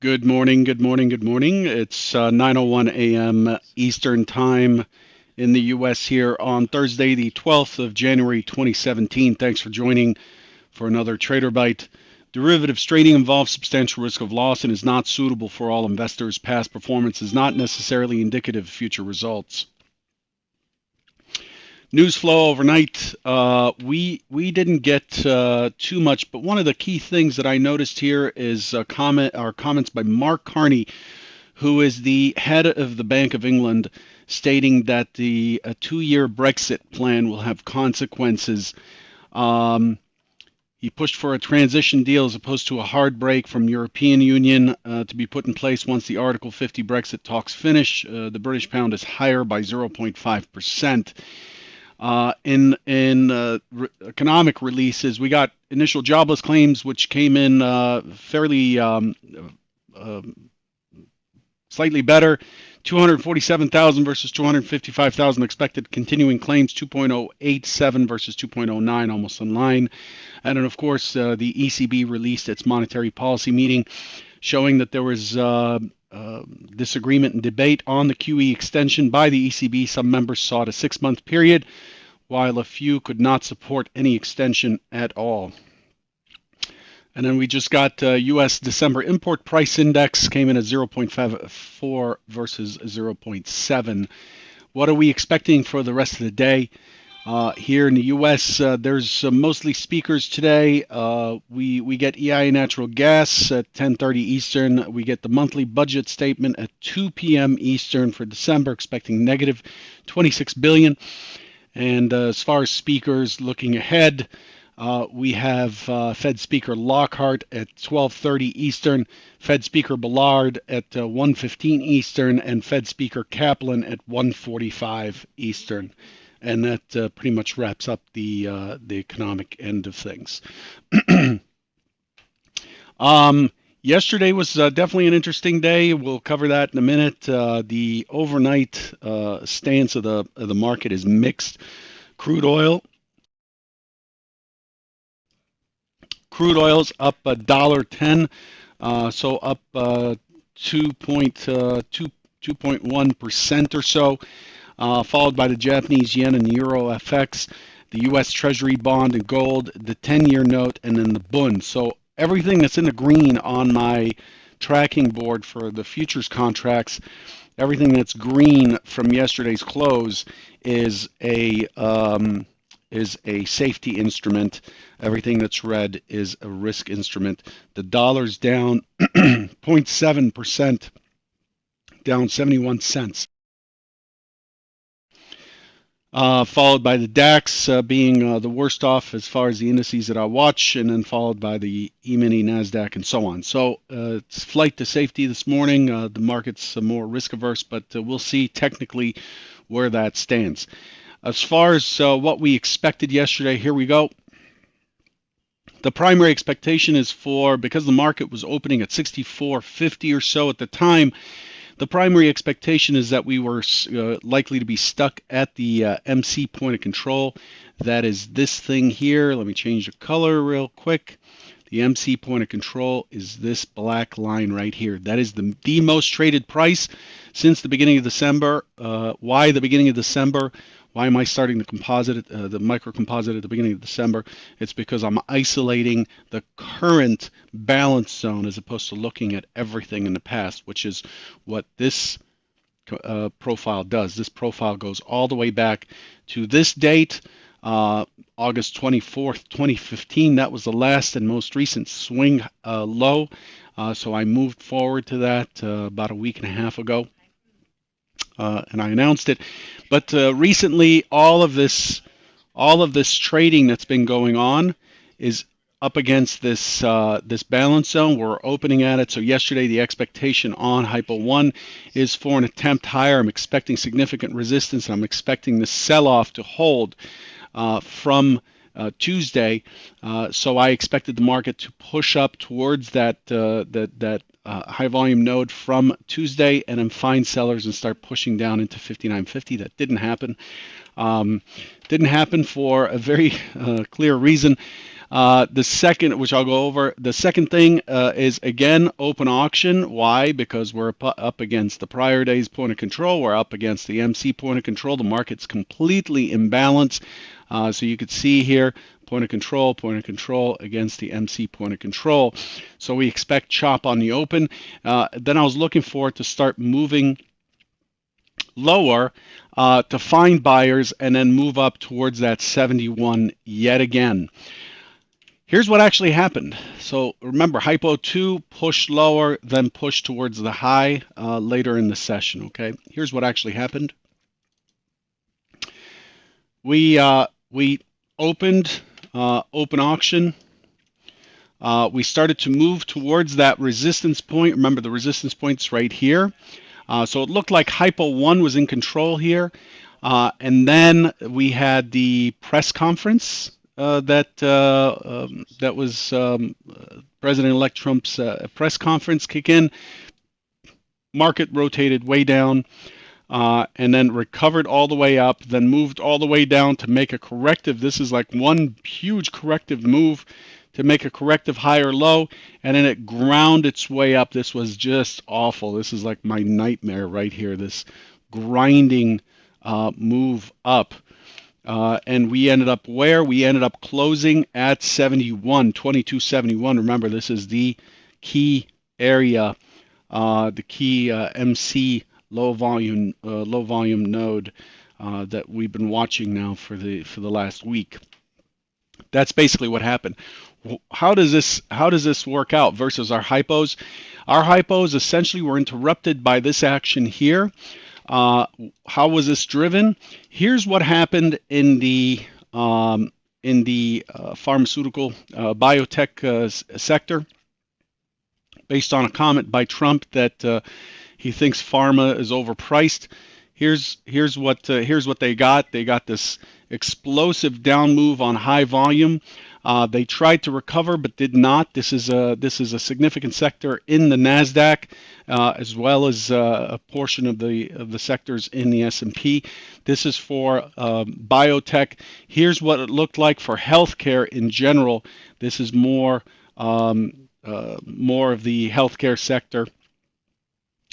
Good morning, good morning, good morning. It's 9:01 a.m. Eastern Time in the U.S. here on Thursday, the 12th of January, 2017. Thanks for joining for another Trader Bite. Derivatives trading involves substantial risk of loss and is not suitable for all investors. Past performance is not necessarily indicative of future results. News flow overnight. We didn't get too much, but one of the key things that I noticed here is comments by Mark Carney, who is the head of the Bank of England, stating that the two-year Brexit plan will have consequences. He pushed for a transition deal as opposed to a hard break from European Union to be put in place once the Article 50 Brexit talks finish. The British pound is higher by 0.5%. In economic releases, we got initial jobless claims, which came in fairly slightly better, 247,000 versus 255,000 expected. Continuing claims 2.087 versus 2.09, almost in line. And then, of course, the ECB released its monetary policy meeting, showing that there was disagreement and debate on the QE extension by the ECB. Some members sought a 6-month period, while a few could not support any extension at all. And then we just got U.S. December import price index came in at 0.54 versus 0.7. What are we expecting for the rest of the day? Here in the U.S., there's mostly speakers today. We get EIA natural gas at 10:30 Eastern. We get the monthly budget statement at 2 p.m. Eastern for December, expecting negative 26 billion. And as far as speakers looking ahead, we have Fed Speaker Lockhart at 12:30 Eastern, Fed Speaker Ballard at 1:15 Eastern, and Fed Speaker Kaplan at 1:45 Eastern. And that pretty much wraps up the economic end of things. Yesterday was definitely an interesting day. We'll cover that in a minute. The overnight stance of the market is mixed. Crude oil's up $1.10, so up 2.1% or so. Followed by the Japanese yen and euro FX, the U.S. Treasury bond and gold, the 10-year note, and then the bund. So everything that's in the green on my tracking board for the futures contracts, everything that's green from yesterday's close is a safety instrument. Everything that's red is a risk instrument. The dollar's down 0.7%, down 71 cents. Followed by the DAX being the worst off as far as the indices that I watch, and then followed by the E-mini, NASDAQ, and so on. So it's flight to safety this morning. The market's more risk averse, but we'll see technically where that stands. As far as what we expected yesterday, here we go. The primary expectation is because the market was opening at 64.50 or so at the time, the primary expectation is that we were likely to be stuck at the MC point of control. That is this thing here. Let me change the color real quick. The MC point of control is this black line right here. That is the most traded price since the beginning of December. Why the beginning of December? Why am I starting the composite, the micro composite at the beginning of December? It's because I'm isolating the current balance zone as opposed to looking at everything in the past, which is what this profile does. This profile goes all the way back to this date, August 24th, 2015. That was the last and most recent swing low. So I moved forward to that about a week and a half ago. And I announced it. But recently, all of this trading that's been going on is up against this balance zone. We're opening at it. So yesterday, the expectation on Hypo 1 is for an attempt higher. I'm expecting significant resistance. I'm expecting the sell-off to hold from Tuesday. So I expected the market to push up towards that high volume node from Tuesday and then find sellers and start pushing down into 59.50. That didn't happen. Didn't happen for a very clear reason. The second, which I'll go over, the second thing is again open auction. Why? Because we're up against the prior day's point of control. We're up against the MC point of control. The market's completely imbalanced. So you could see here point of control against the MC point of control. So we expect chop on the open. Then I was looking for it to start moving lower to find buyers and then move up towards that 71 yet again. Here's what actually happened. So remember, Hypo 2 pushed lower, then pushed towards the high later in the session, okay? Here's what actually happened. We opened open auction. We started to move towards that resistance point. Remember, the resistance point's right here. So it looked like Hypo 1 was in control here. And then we had the press conference that was President-elect Trump's press conference kick in. Market rotated way down and then recovered all the way up, then moved all the way down to make a corrective. This is like one huge corrective move to make a corrective higher low, and then it ground its way up. This was just awful. This is like my nightmare right here, this grinding move up. And we ended up where? We ended up closing at 71, 2271. Remember, this is the key area, the key MC low volume node that we've been watching now for the last week. That's basically what happened. How does this work out versus our hypos? Our hypos essentially were interrupted by this action here. How was this driven? Here's what happened in the pharmaceutical biotech sector, based on a comment by Trump that he thinks pharma is overpriced. Here's what they got. They got this explosive down move on high volume. They tried to recover but did not. This is a significant sector in the Nasdaq, as well as a portion of the sectors in the S&P. This is for biotech. Here's what it looked like for healthcare in general. This is more of the healthcare sector.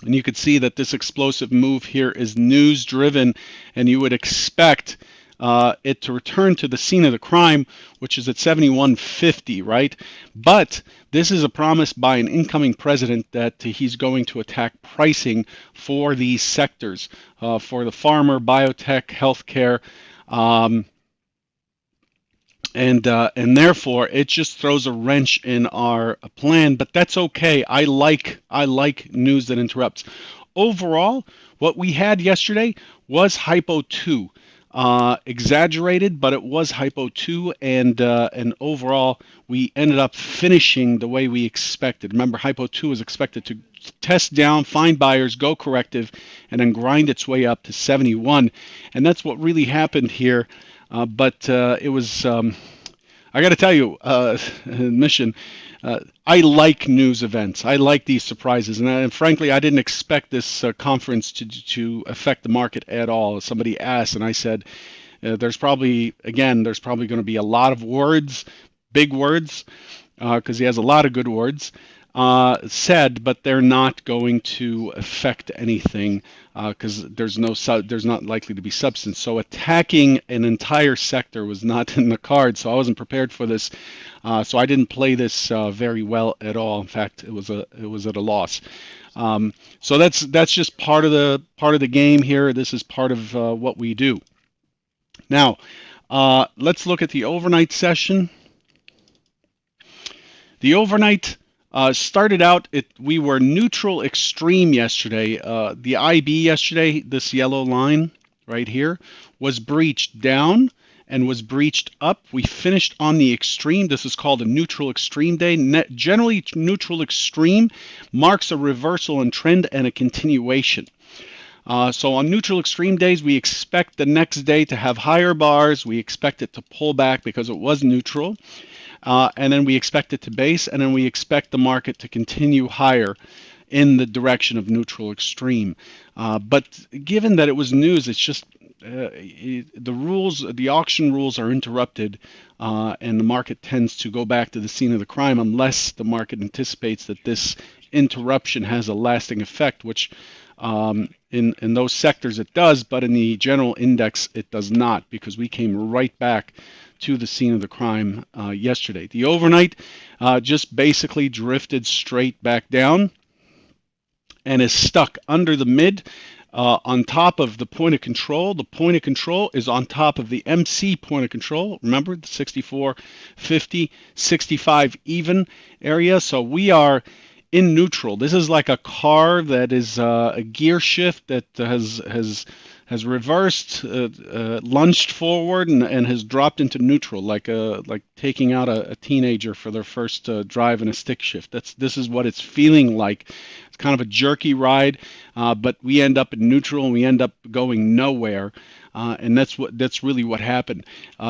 And you could see that this explosive move here is news driven, and you would expect it to return to the scene of the crime, which is at 71.50, right? But this is a promise by an incoming president that he's going to attack pricing for these sectors, for the pharma, biotech, healthcare, and therefore it just throws a wrench in our plan. But that's okay. I like news that interrupts. Overall, what we had yesterday was Hypo 2. Exaggerated, but it was Hypo 2, and overall we ended up finishing the way we expected. Remember, Hypo 2 was expected to test down, find buyers, go corrective, and then grind its way up to 71, and that's what really happened here. But it was, I got to tell you, admission, I like news events. I like these surprises, and frankly, I didn't expect this conference to affect the market at all. Somebody asked, and I said, there's probably going to be a lot of words, big words, because he has a lot of good words said, but they're not going to affect anything because there's not likely to be substance. So attacking an entire sector was not in the cards. So I wasn't prepared for this. So I didn't play this very well at all. In fact, it was at a loss. So that's just part of the game here. This is part of what we do. Now, let's look at the overnight session. The overnight started out, we were neutral extreme yesterday. The IB yesterday, this yellow line right here, was breached down and was breached up. We finished on the extreme. This is called a neutral extreme day. Generally, neutral extreme marks a reversal in trend and a continuation. So on neutral extreme days, we expect the next day to have higher bars. We expect it to pull back because it was neutral. And then we expect it to base, and then we expect the market to continue higher in the direction of neutral extreme. But given that it was news, it's just the rules, the auction rules are interrupted, and the market tends to go back to the scene of the crime unless the market anticipates that this interruption has a lasting effect, which in those sectors it does, but in the general index it does not, because we came right back to the scene of the crime yesterday. The overnight just basically drifted straight back down and is stuck under the mid on top of the point of control. The point of control is on top of the MC point of control. Remember the 64, 50, 65 even area. So we are in neutral. This is like a car that is a gear shift that has reversed, lunged forward, and has dropped into neutral, like taking out a teenager for their first drive in a stick shift. This is what it's feeling like. It's kind of a jerky ride, but we end up in neutral and we end up going nowhere. And that's really what happened.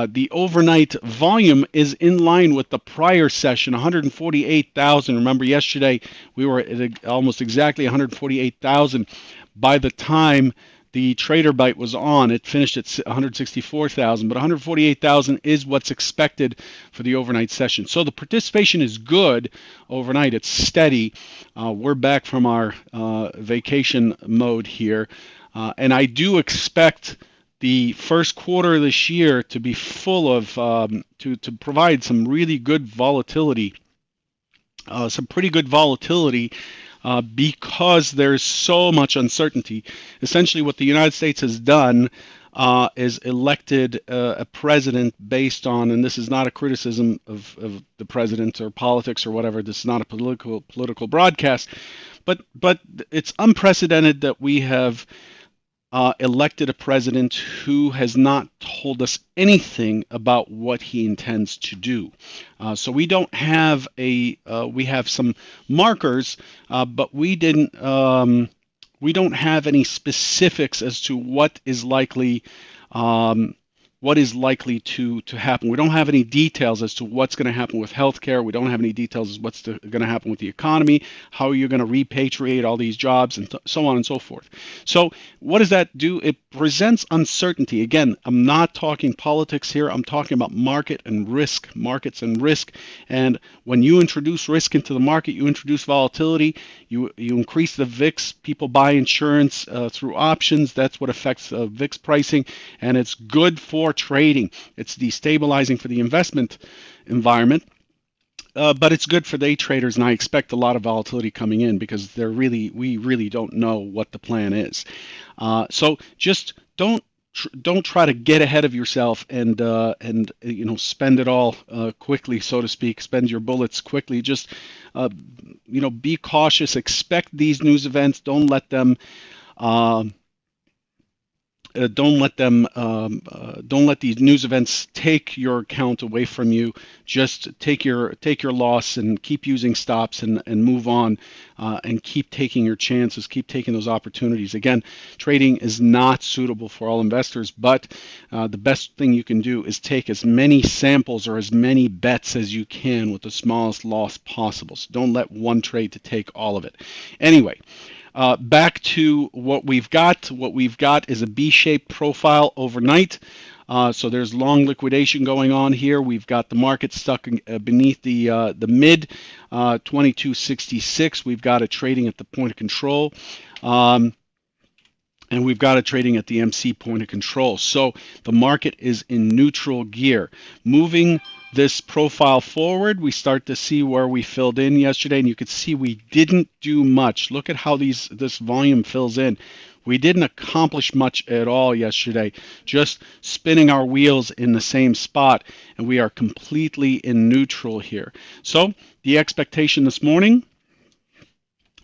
The overnight volume is in line with the prior session, 148,000. Remember, yesterday we were at almost exactly 148,000 by the time the trader bite was on. It finished at 164,000, but 148,000 is what's expected for the overnight session. So the participation is good overnight. It's steady. We're back from our vacation mode here, and I do expect the first quarter of this year to be full of to provide some really good volatility, some pretty good volatility, because there's so much uncertainty. Essentially, what the United States has done is elected a president based on, and this is not a criticism of the president or politics or whatever. This is not a political broadcast, but it's unprecedented that we have elected a president who has not told us anything about what he intends to do. So we don't have we have some markers, but we didn't. We don't have any specifics as to what is likely. To happen. We don't have any details as to what's going to happen with healthcare. We don't have any details as what's going to happen with the economy, how you're going to repatriate all these jobs, and so on and so forth. So what does that do? It presents uncertainty. Again, I'm not talking politics here. I'm talking about markets and risk. And when you introduce risk into the market, you introduce volatility. You increase the VIX. People buy insurance through options. That's what affects VIX pricing, and it's good for trading. It's destabilizing for the investment environment, but it's good for day traders, and I expect a lot of volatility coming in because we really don't know what the plan is. So just don't try to get ahead of yourself and spend it all quickly, so to speak. Spend your bullets quickly. Just be cautious. Expect these news events. Don't let them. Don't let these news events take your account away from you. Just take your loss and keep using stops and move on, and keep taking your chances, keep taking those opportunities. Again, trading is not suitable for all investors, but the best thing you can do is take as many samples or as many bets as you can with the smallest loss possible. So don't let one trade to take all of it. Anyway, back to what we've got. What we've got is a B-shaped profile overnight. So there's long liquidation going on here. We've got the market stuck beneath the mid 2266. We've got it trading at the point of control. And we've got it trading at the MC point of control. So the market is in neutral gear. Moving this profile forward, we start to see where we filled in yesterday, and you could see we didn't do much. Look at how this volume fills in. We didn't accomplish much at all yesterday, just spinning our wheels in the same spot, and we are completely in neutral here. So the expectation this morning,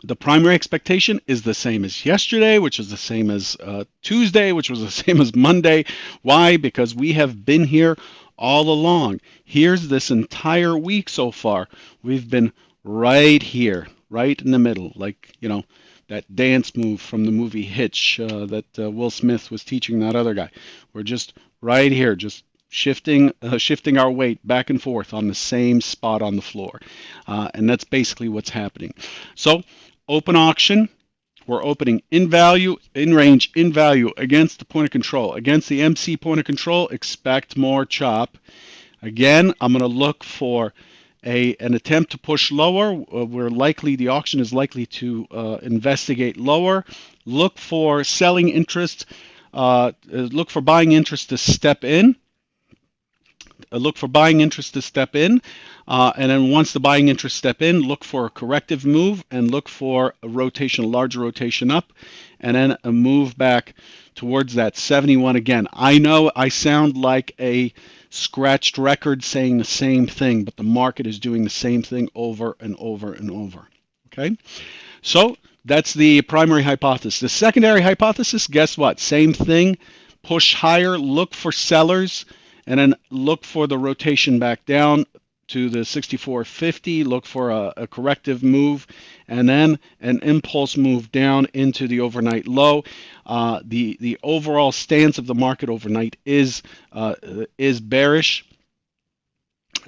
the primary expectation is the same as yesterday, which is the same as Tuesday, which was the same as Monday. Why? Because we have been here all along. Here's this entire week so far. We've been right here, right in the middle, like, that dance move from the movie Hitch that Will Smith was teaching that other guy. We're just right here, just shifting our weight back and forth on the same spot on the floor. And that's basically what's happening. So open auction, We're opening in value, in range, in value against the point of control. Against the MC point of control, expect more chop. Again, I'm going to look for an attempt to push lower. The auction is likely to investigate lower. Look for selling interest. Look for buying interest to step in. Look for buying interest to step in. And then once the buying interest step in, look for a corrective move and look for a rotation, a larger rotation up, and then a move back towards that 71 again. I know I sound like a scratched record saying the same thing, but the market is doing the same thing over and over and over. Okay? So that's the primary hypothesis. The secondary hypothesis, guess what? Same thing. Push higher, look for sellers, and then look for the rotation back down to the 64.50, look for a corrective move, and then an impulse move down into the overnight low. The overall stance of the market overnight is bearish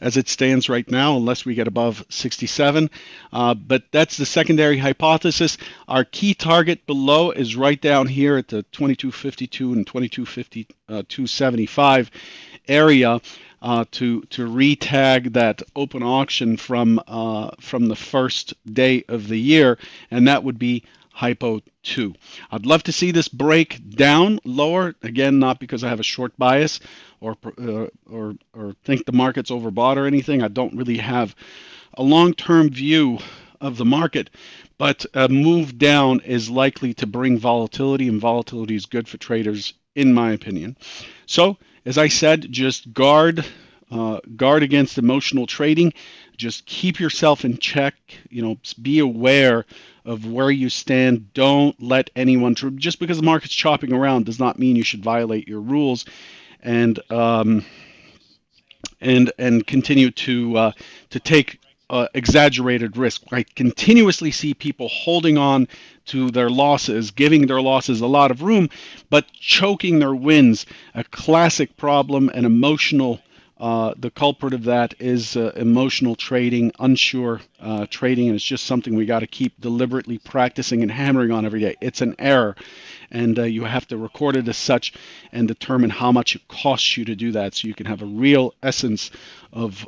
as it stands right now, unless we get above 67. But that's the secondary hypothesis. Our key target below is right down here at the 2252 and 2252.75 area. To retag that open auction from the first day of the year, and that would be Hypo 2. I'd love to see this break down lower, again, not because I have a short bias or think the market's overbought or anything. I don't really have a long-term view of the market, but a move down is likely to bring volatility, and volatility is good for traders, in my opinion. So, as I said, just guard against emotional trading. Just keep yourself in check. Be aware of where you stand. Don't let anyone. Just because the market's chopping around does not mean you should violate your rules, and continue to take exaggerated risk. I continuously see people holding on to their losses, giving their losses a lot of room, but choking their wins. A classic problem, and emotional. The culprit of that is emotional trading, unsure trading, and it's just something we got to keep deliberately practicing and hammering on every day. It's an error, and you have to record it as such and determine how much it costs you to do that, so you can have a real essence of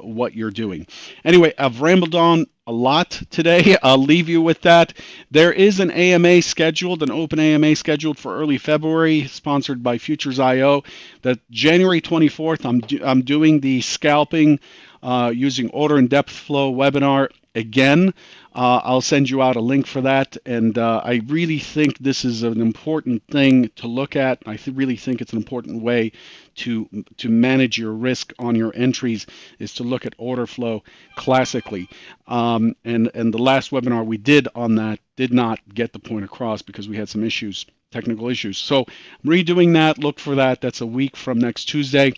what you're doing. Anyway, I've rambled on a lot today. I'll leave you with that. There is an AMA scheduled, an open AMA scheduled for early February, sponsored by Futures IO. That January 24th, I'm doing the scalping using order and depth flow webinar again. I'll send you out a link for that, and I really think this is an important thing to look at. I really think it's an important way to manage your risk on your entries, is to look at order flow classically. And the last webinar we did on that did not get the point across because we had some issues, technical issues. So I'm redoing that. Look for that. That's a week from next Tuesday.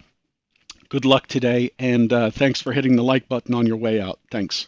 Good luck today, and thanks for hitting the like button on your way out. Thanks.